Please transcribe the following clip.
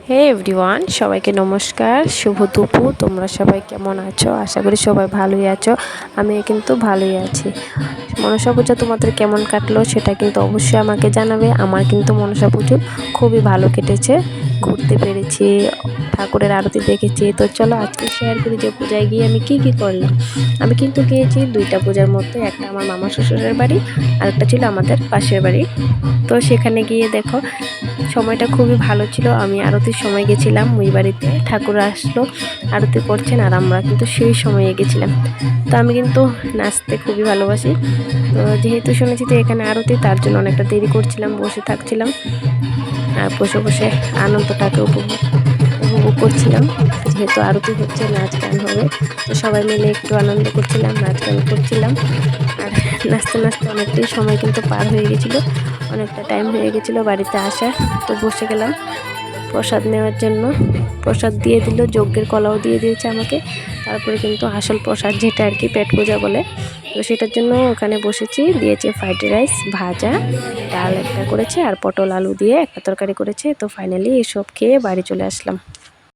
হে everyone, সবাইকে নমস্কার, শুভ দুপুর। তোমরা সবাই কেমন আছো? আশা করি সবাই ভালোই আছো। আমি কিন্তু ভালোই আছি। মনসা পূজা তোমাদের কেমন কাটলো সেটা কিন্তু অবশ্যই আমাকে জানাবে। আমার কিন্তু মনসা পুজো খুবই ভালো কেটেছে। ঘুরতে পেরেছি, ঠাকুরের আরতি দেখেছি। তো চলো আজকে শেয়ার করি যে পূজায় গিয়ে আমি কি করলাম। আমি কিন্তু গিয়েছি দুইটা পূজার মধ্যে, একটা আমার মামা শ্বশুরের বাড়ি আর একটা ছিল আমাদের পাশের বাড়ি। তো সেখানে গিয়ে দেখো সময়টা খুবই ভালো ছিল। আমি আরতির সময় গেছিলাম, ওই বাড়িতে ঠাকুর আসলো, আরতি করছেন আর আমরা কিন্তু সেই সময়ে গেছিলাম। তো আমি কিন্তু নাচতে খুবই ভালোবাসি। তো যেহেতু শুনেছি যে এখানে আরতি, তার জন্য অনেকটা দেরি করছিলাম, বসে থাকছিলাম আর বসে বসে আনন্দটাকে উপভোগ করছিলাম। যেহেতু আরতি হচ্ছে, নাচ গান হবে, তো সবাই মিলে একটু আনন্দ করছিলাম, নাচ গান করছিলাম। আর নাচতে নাচতে অনেকটাই সময় কিন্তু পার হয়ে গেছিলো, অনেকটা টাইম হয়ে গেছিলো বাড়িতে আসার। তো বসে গেলাম প্রসাদ নেওয়ার জন্য। প্রসাদ দিয়ে দিল, যজ্ঞের কলাও দিয়ে দিয়েছে আমাকে। তারপরে কিন্তু আসল প্রসাদ, যেটা আর কি পেট পূজা বলে, তো সেটার জন্য ওখানে বসেছি। দিয়েছে ফ্রাইড রাইস, ভাজা, ডাল একটা করেছে আর পটল আলু দিয়ে একটা তরকারি করেছে। তো ফাইনালি এসব খেয়ে বাড়ি চলে আসলাম।